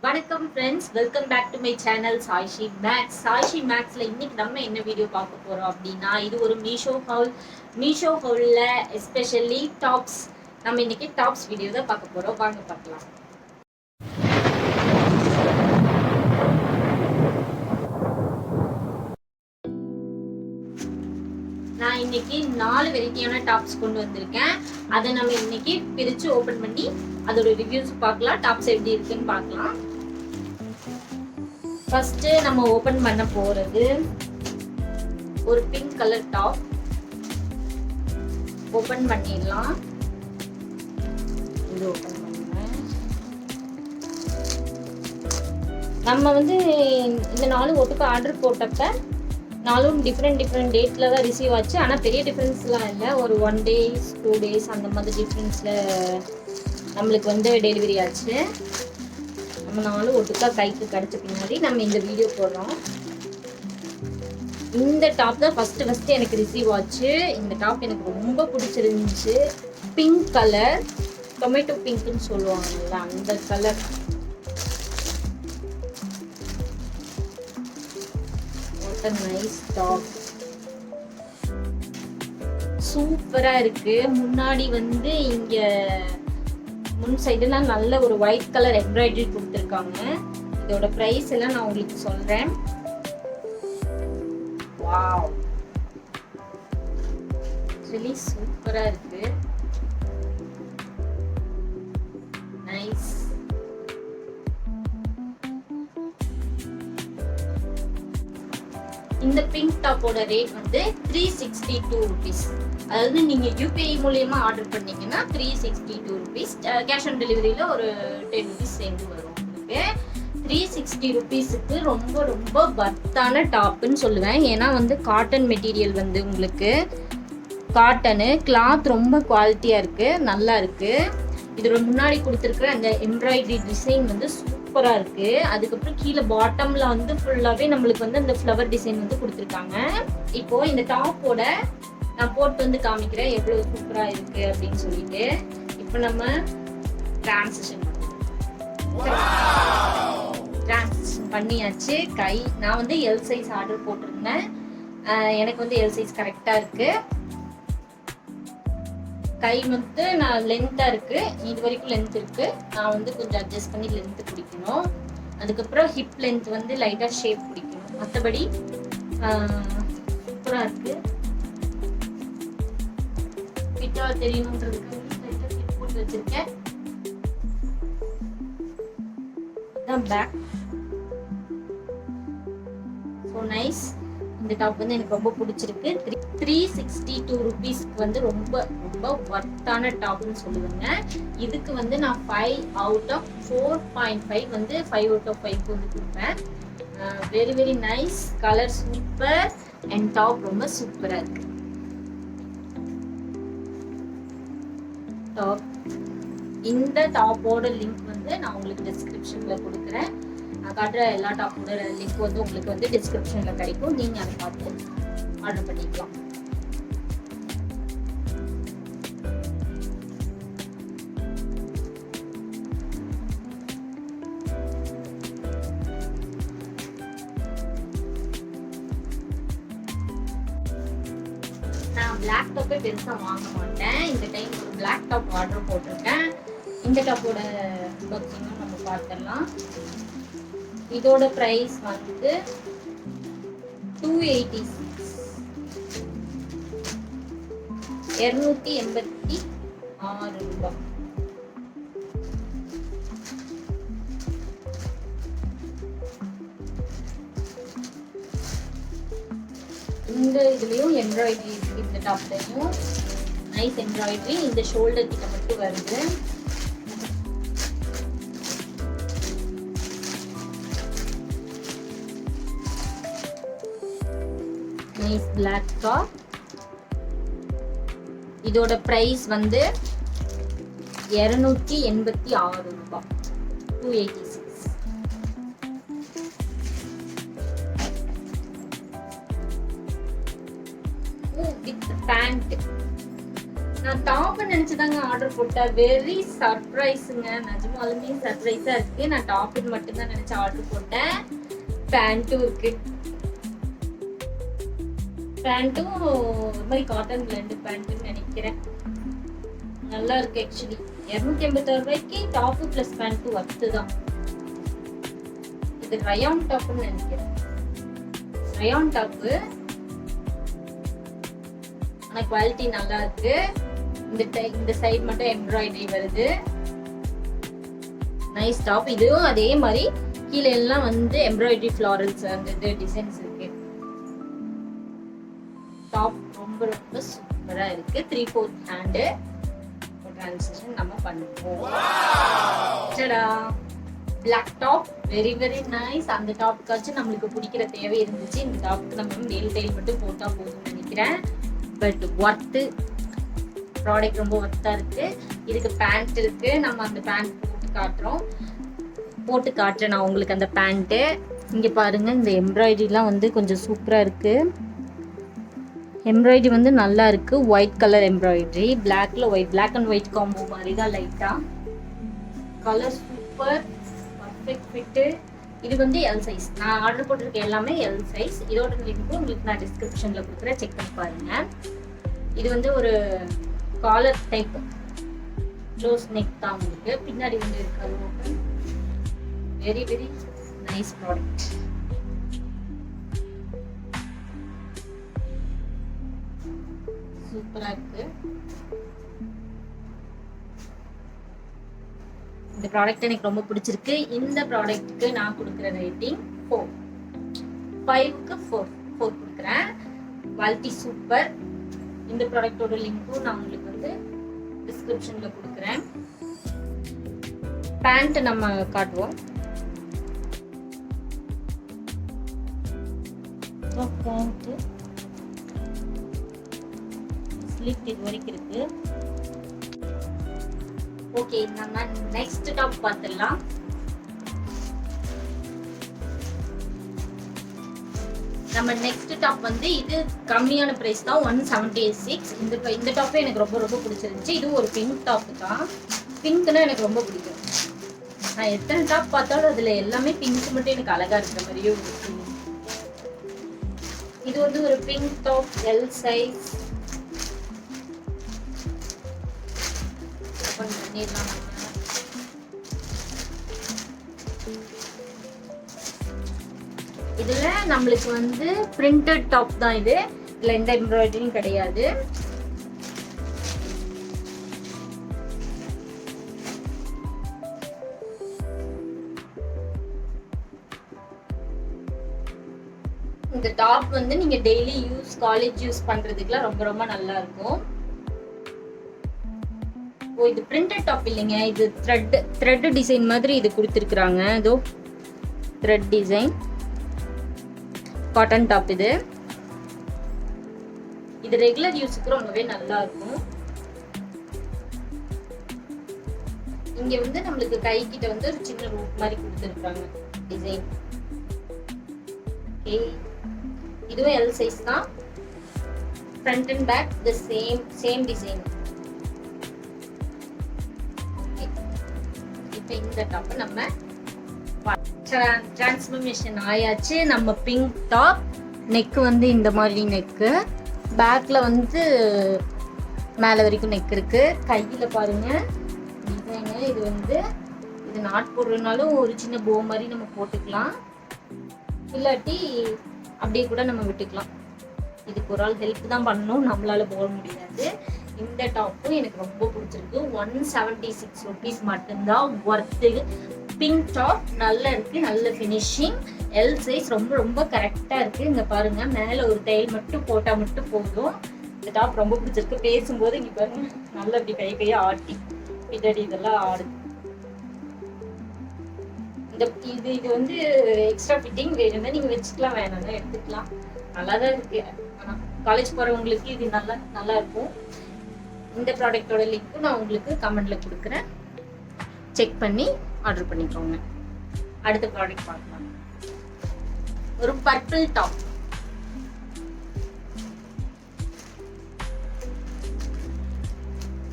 வணக்கம் friends, welcome back to my channel Saishi makes. Saishi மேக்ஸில் இன்னைக்கு நம்ம என்ன வீடியோ பார்க்க போகிறோம் அப்படின்னா, இது ஒரு மீஷோ ஹவுலில் எஸ்பெஷலி டாப்ஸ். நம்ம இன்னைக்கு டாப்ஸ் வீடியோ தான் பார்க்க போகிறோம். வாங்க பார்க்கலாம். நான் இன்னைக்கு 4 வெரைட்டியான டாப்ஸ் கொண்டு வந்திருக்கேன். அதை நம்ம இன்னைக்கு பிரித்து ஓப்பன் பண்ணி அதோட ரிவ்யூஸ் பார்க்கலாம், டாப்ஸ் எப்படி இருக்குன்னு பார்க்கலாம். ஃபர்ஸ்ட் நம்ம ஓபன் பண்ண போறது ஒரு பிங்க் கலர் டாப். ஓபன் பண்ணிடலாம். இது ஓபன் பண்ணுறேன். நம்ம வந்து இந்த 4 ஒட்டுக்கு ஆர்டர் போட்டப்ப 4 டிஃப்ரெண்ட் டேட்ல தான் ரிசீவ் ஆச்சு. ஆனால் பெரிய டிஃப்ரென்ஸ்லாம் இல்லை. ஒரு 1 days 2 days அந்த மாதிரி டிஃப்ரென்ஸ்ல நம்மளுக்கு வந்து டெலிவரி ஆச்சு. நம்ம 4 ஒட்டுக்கா கைக்கு கிடைச்ச பின்னாடி நம்ம இந்த வீடியோ போடுறோம். இந்த டாப் தான் ஃபர்ஸ்ட் எனக்கு ரிசீவ் ஆச்சு. இந்த டாப் எனக்கு ரொம்ப பிடிச்சிருந்துச்சு. பிங்க் கலர், டொமேட்டோ பிங்க்னு சொல்லுவாங்கல்ல, அந்த colour. What a nice top. சூப்பரா இருக்கு. முன்னாடி வந்து இங்க முன் சைடுலாம் நல்ல ஒரு ஒயிட் கலர் எம்ப்ராய்டரி கொடுத்துருக்காங்க. இதோட பிரைஸ் எல்லாம் நான் உங்களுக்கு சொல்றேன். வாவ், ரியலி சூப்பரா இருக்கு. நைஸ். இந்த பிங்க் டாப்போட ரேட் வந்து 362 rupees. அதாவது நீங்க யூபிஐ மூலியமா ஆர்டர் பண்ணீங்கன்னா 362 rupees. கேஷ் ஆன் டெலிவரியில ஒரு 10 rupees சேர்ந்து வரும் உங்களுக்கு. 360 rupeesக்கு ரொம்ப வர்த்தான டாப்னு சொல்லுவேன். ஏன்னா வந்து காட்டன் மெட்டீரியல் வந்து உங்களுக்கு காட்டனு கிளாத் ரொம்ப குவாலிட்டியா இருக்கு, நல்லா இருக்கு. இதோட முன்னாடி கொடுத்துருக்குற அந்த எம்ப்ராய்டரி டிசைன் வந்து சூப்பரா இருக்கு. அதுக்கப்புறம் கீழே பாட்டம்ல வந்து ஃபுல்லாவே நம்மளுக்கு வந்து அந்த ஃப்ளவர் டிசைன் வந்து கொடுத்துருக்காங்க. இப்போ இந்த டாப்போட நான் போட்டு வந்து காமிக்கிறேன் எவ்வளவு சூப்பரா இருக்கு அப்படின்னு சொல்லிட்டு. இப்போ நம்ம டிரான்சிஷன் பண்ணியாச்சு. கை நான் வந்து எல் சைஸ் ஆர்டர் போட்டிருந்தேன். எனக்கு வந்து எல் சைஸ் கரெக்டா இருக்கு. கை வந்து நான் லென்த்தா இருக்கு, இது வரைக்கும் லென்த் இருக்கு. நான் வந்து கொஞ்சம் அட்ஜஸ்ட் பண்ணி லென்த் பிடிக்கணும். அதுக்கப்புறம் ஹிப் லென்த் வந்து லைட்டா ஷேப் பிடிக்கணும். மற்றபடி சூப்பரா இருக்கு. ஃபிட்டா தெரியணுன்றதுக்கு லைட்டா ஹிப் போட்டு வச்சிருக்கேன். இதான் பேக். So nice. இந்த டாப் வந்து எனக்கு ரொம்ப பிடிச்சிருக்கு. 362 rupeesக்கு வந்து ரொம்ப வர்த்தான டாப்னு சொல்லுவேங்க. இதுக்கு வந்து நான் 5 out of 4.5 வந்து 5 out of 5 வந்து கொடுப்பேன். Very nice. Colour super and top ரொம்ப சூப்பரா இருக்கு. டாப், இந்த டாப்போட லிங்க் வந்து நான் உங்களுக்கு டிஸ்கிரிப்ஷன்ல கொடுக்குறேன். நான் காட்டுற எல்லா டாப்போட லிங்க் வந்து உங்களுக்கு வந்து டிஸ்கிரிப்ஷன்ல கிடைக்கும். நீங்க அதை பார்த்து ஆர்டர் பண்ணிக்கலாம். நான் பிளாக் டாப்பே பெருசா வாங்க மாட்டேன். இந்த டைம் ஒரு பிளாக் டாப் ஆர்டர் போட்டிருக்கேன். இந்த டாப்போட பாக்ஸிங்கும் நம்ம பார்த்துடலாம். இதோட பிரைஸ் வந்து 286 ரூபாய். இந்த இதுலயும் எம்ப்ராய்டரி இருக்கு. இந்த டாப்லயும் நைஸ் எம்ப்ராய்டரி. இந்த ஷோல்டர் கிட்ட மட்டும் வருது. Nice black top. இதோட பிரைஸ் வந்து 286 ரூபாய். 286. With pant. நான் டாப் நினைச்சுதாங்க ஆர்டர் போட்டேன். வெரி சர்ப்ரைஸுங்க, நிஜமாலுமே சர்ப்ரைஸா இருக்கு. நான் டாப் மட்டும் தான் நினைச்சு ஆர்டர் போட்டேன். பேண்ட்டும் இருக்கு. பேண்ட்டும் ஒரு மாதிரி காட்டன் பிளண்ட் பேண்ட்னு நினைக்கிறேன். நல்லா இருக்கு. ஆக்சுவலி 286 ரூபாய்க்கு டாப் பிளஸ் பேண்ட் ஒர்த்து தான். இது ரயான் டாப்னு நினைக்கிறேன். ரயான் டாப், ஆனா குவாலிட்டி நல்லா இருக்கு. இந்த சைடு மட்டும் எம்ப்ராய்டரி வருது. நைஸ் டாப். இதுவும் அதே மாதிரி கீழே எல்லாம் வந்து எம்ப்ராய்டரி ஃப்ளாரல்ஸ் அந்த டிசைன்ஸ் இருக்கு. டாப் ரொம்ப ரொம்ப சூப்பரா இருக்கு. 3/4 ஹேண்டு ட்ரான்சிஷன் நம்ம பண்ணுவோம். Black top very very nice. அந்த டாப்காச்சும் நம்மளுக்கு பிடிக்கிற தேவை இருந்துச்சு. இந்த டாப்க்கு நம்ம மேல் டைல் மட்டும் போட்டா போதும்னு நினைக்கிறேன். பட் ஒர்த்து ப்ராடக்ட் ரொம்ப ஒர்த்தா இருக்கு. இதுக்கு பேண்ட் இருக்கு. நம்ம அந்த பேண்ட் போட்டு காட்டுறேன் நான் உங்களுக்கு அந்த பேண்ட்டு. இங்க பாருங்க, இந்த எம்ப்ராய்டரிலாம் வந்து கொஞ்சம் சூப்பரா இருக்கு. எம்ப்ராய்டரி வந்து நல்லா இருக்கு. ஒயிட் கலர் எம்ப்ராய்டரி, பிளாக்ல white, black and white combo மாதிரி தான் லைட்டா. Colour super, perfect fit. இது வந்து எல் சைஸ். நான் ஆர்டர் போட்டிருக்க எல்லாமே எல் சைஸ். இதோட லிங்க் உங்களுக்கு நான் டிஸ்கிரிப்ஷன்ல கொடுக்குறேன், செக் பண்ணி பாருங்க. இது வந்து ஒரு காலர் டைப் க்ளோஸ் நெக் தான் உங்களுக்கு. பின்னாடி வந்து இருக்காது open. Very very nice product. சூப்பரா இருக்கு. இந்த ப்ராடக்ட் எனக்கு ரொம்ப பிடிச்சிருக்கு. இந்த ப்ராடக்ட்க்கு நான் கொடுக்குற ரேட்டிங் 4. 5க்கு 4 கொடுக்குறேன். Quality super. இந்த ப்ராடக்டோட லிங்க்கும் நான் உங்களுக்கு வந்து டிஸ்கிரிப்ஷன்ல கொடுக்குறேன். பேண்ட் நம்ம காட்டுவோம். பேண்ட் ஸ்லிப் இது வரைக்கும் இருக்கு. ஓகே, நம்ம நெக்ஸ்ட் டாப் பார்த்துடலாம். நம்ம நெக்ஸ்ட் டாப் வந்து இது கம்மியான பிரைஸ் தான், 176. இந்த டாப்பே எனக்கு ரொம்ப ரொம்ப பிடிச்சிருந்துச்சு. இது ஒரு பிங்க் டாப் தான். பிங்க்னா எனக்கு ரொம்ப பிடிக்கும். நான் எத்தனை டாப் பார்த்தாலும் அதுல எல்லாமே பிங்க் மட்டும் எனக்கு அழகா இருக்கிற மாதிரியே இருக்கு. இது வந்து ஒரு பிங்க் டாப், எல் சைஸ். இதுல நம்மளுக்கு வந்து பிரிண்டட் டாப் தான். இதுல எந்த எம்ப்ராய்டரியும் கிடையாது. இந்த டாப் வந்து நீங்க டெய்லி யூஸ், காலேஜ் யூஸ் பண்றதுக்குலாம் ரொம்ப ரொம்ப நல்லா இருக்கும். ஓ, இது பிரிண்டட் டாப் இல்லைங்க, இது த்ரெட் டிசைன் மாதிரி இது கொடுத்துருக்குறாங்க. இதோ த்ரெட் டிசைன் காட்டன் டாப். இது ரெகுலர் யூஸுக்கு ரொம்பவே நல்லா இருக்கும். இங்க வந்து நம்மளுக்கு கை கிட்ட வந்து ஒரு சின்ன ரூட் மாதிரி கொடுத்துருக்காங்க டிசைன். ஓகே, இதுவும் எல் சைஸ் தான். Front and back the same design. இப்போ இந்த டாப் நம்ம டிரான்ஸ்ஃபர்மேஷன் ஆயாச்சு. நம்ம பிங்க் டாப், நெக் வந்து இந்த மாதிரி நெக்கு, பேக்ல வந்து மேல வரைக்கும் நெக் இருக்கு. கையில பாருங்க டிசைனு. இது வந்து இது நாட் போடுறதுனாலும் ஒரு சின்ன போ மாதிரி நம்ம போட்டுக்கலாம், இல்லாட்டி அப்படியே கூட நம்ம விட்டுக்கலாம். இதுக்கு ஒரு ஆள் ஹெல்ப் தான் பண்ணணும், நம்மளால போட முடியாது. இந்த டாப்பும் எனக்கு ரொம்ப பிடிச்சிருக்கு. 176 rupees மட்டும்தான் ஒர்த்து. பிங்க் டாப் நல்லா இருக்கு, நல்ல ஃபினிஷிங், எல் சைஸ், ரொம்ப ரொம்ப கரெக்டா இருக்கு. இங்க பாருங்க, மேல ஒரு தையல் மட்டும் போட்டா மட்டும் போதும். இந்த டாப் ரொம்ப பிடிச்சிருக்கு. பேசும்போது இங்க பாருங்க நல்லா இப்படி கையை ஆட்டி பின்னாடி இதெல்லாம் ஆடுது. இது வந்து எக்ஸ்ட்ரா ஃபிட்டிங் வேணும்னா நீங்க வச்சுக்கலாம், வேணாம்னா எடுத்துக்கலாம். நல்லாதான் இருக்கு. ஆனா காலேஜ் போறவங்களுக்கு இது நல்லா இருக்கும். இந்த ப்ராடக்டோட லிங்க் நான் உங்களுக்கு கமெண்ட்ல கொடுக்குறேன், செக் பண்ணி ஆர்டர் பண்ணிக்கோங்க. அடுத்த ப்ராடக்ட் பார்க்கலாம். ஒரு பர்பிள் டாப்.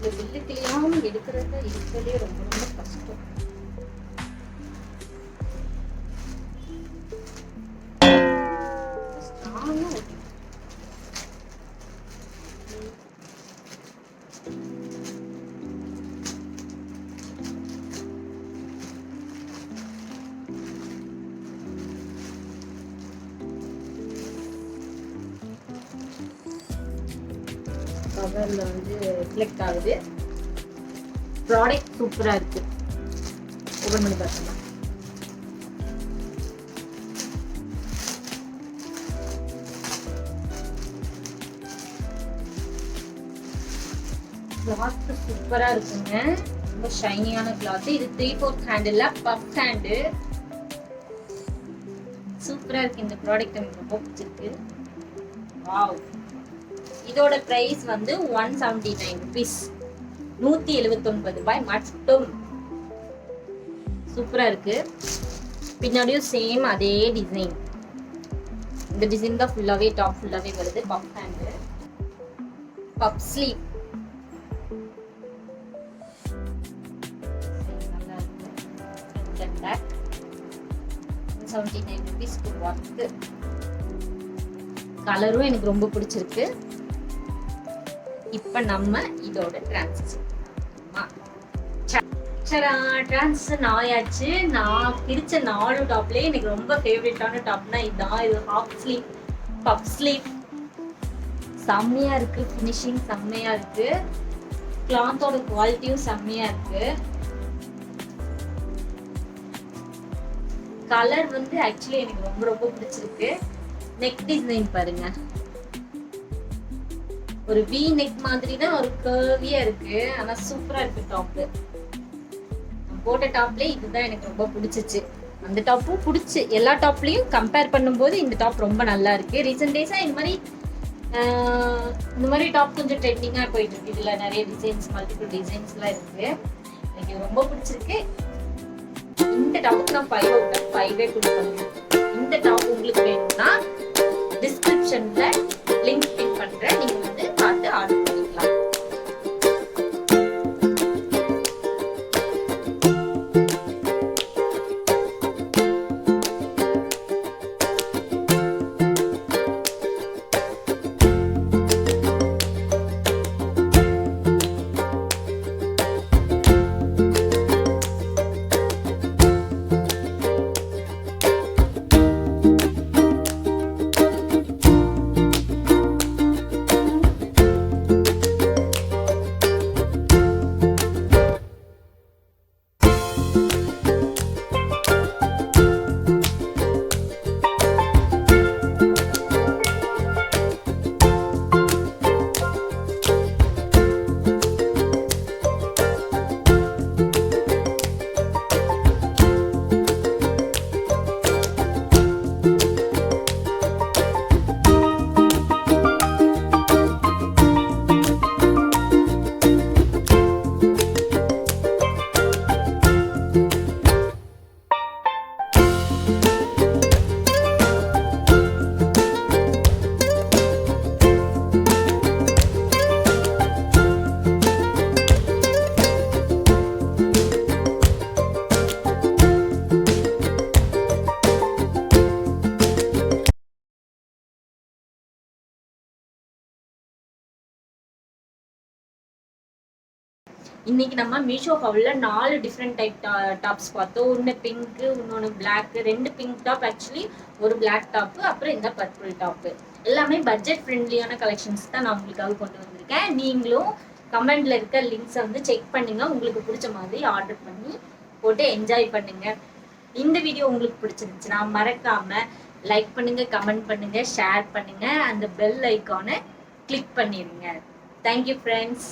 இந்த பில்லு கிளியாம எடுக்கிறது இருக்கிறதே ரொம்ப ரொம்ப கஷ்டம். கவர்ல வந்து ரிஃப்ளெக்ட் ஆகுது. ப்ராடக்ட் சூப்பரா இருக்கு. ஓபன் பண்ணி பார்க்கலாம். கிளாத் சூப்பரா இருக்குங்க. ரொம்ப ஷைனியான கிளாத். இது 3/4 ஹேண்டில் பஃப் ஹேண்டு. சூப்பரா இருக்கு. இந்த ப்ராடக்ட் எனக்கு ரொம்ப பிடிச்சிருக்கு. வாவ். இதோட பிரைஸ் வந்து 179 rupees. 179 ரூபாய் மட்டும். சூப்பரா இருக்கு. பின்னாடியும் சேம் அதே டிசைன். இந்த டிசைன் தான் ஃபுல்லாவே டாப் ஃபுல்லாவே வருது. Puff hand, puff sleeve. நல்லா இருக்கு. இந்த பேக் 179 rupees க்கு ஒர்த். கலரும் எனக்கு ரொம்ப பிடிச்சிருக்கு. இப்ப நம்ம இதோட டிரான்சிஷன் ஆயாச்சு. நான் பிரிச்ச 4 டாப்லயே எனக்கு ரொம்ப ஃபேவரட்டான டாப்னா இதுதான். இது ஹாஃப் ஸ்லீவ், பஃப் ஸ்லீவ். செம்மையா இருக்கு. ஃபினிஷிங் செம்மையா இருக்கு. கிளாத்தோட குவாலிட்டியும் செம்மையா இருக்கு. கலர் வந்து ஆக்சுவலி எனக்கு ரொம்ப ரொம்ப பிடிச்சிருக்கு. நெக் டிசைன் பாருங்க. ஒரு வி நெக் மாதிரி தான், ஒரு கர்வியா இருக்கு. ஆனா சூப்பரா இருக்கு டாப். நான் போட்ட டாப்ல இதுதான் எனக்கு ரொம்ப பிடிச்சிச்சு. அந்த டாப்பும் பிடிச்சி எல்லா டாப்லயும் கம்பேர் பண்ணும்போது இந்த டாப் ரொம்ப நல்லா இருக்கு. ரீசெண்ட் டேஸா இந்த மாதிரி டாப் கொஞ்சம் ட்ரெண்டிங்கா போயிட்டு இருக்கு. இதுல நிறைய டிசைன்ஸ், மல்டிபிள் டிசைன்ஸ் எல்லாம் இருக்கு. எனக்கு ரொம்ப பிடிச்சிருக்கு. இந்த டாப்புக்கு நான் 5 out of 5 கொடுப்பேன். இந்த டாப் உங்களுக்கு வேணும்னா டிஸ்கிரிப்ஷன்ல லிங்க் பின் பண்றேன். நீங்க வந்து பார்த்து ஆர்டர் பண்ணிக்கலாம். இன்னைக்கு நம்ம மீஷோ ஹவுல்ல 4 டிஃப்ரெண்ட் டைப் டாப்ஸ் பார்த்தோம். ஒன்று பிங்க், இன்னொன்று பிளாக். 2 பிங்க் டாப் ஆக்சுவலி, ஒரு பிளாக் டாப், அப்புறம் இந்த பர்பிள் டாப். எல்லாமே பட்ஜெட் ஃப்ரெண்ட்லியான கலெக்ஷன்ஸ் தான் நான் உங்களுக்காக கொண்டு வந்திருக்கேன். நீங்களும் கமெண்ட்ல இருக்க லிங்க்ஸை வந்து செக் பண்ணுங்க. உங்களுக்கு பிடிச்ச மாதிரி ஆர்டர் பண்ணி போட்டு என்ஜாய் பண்ணுங்க. இந்த வீடியோ உங்களுக்கு பிடிச்சிருந்துச்சுன்னா மறக்காம லைக் பண்ணுங்க, கமெண்ட் பண்ணுங்க, ஷேர் பண்ணுங்க, அந்த பெல் ஐக்கானை கிளிக் பண்ணிடுங்க. Thank you friends.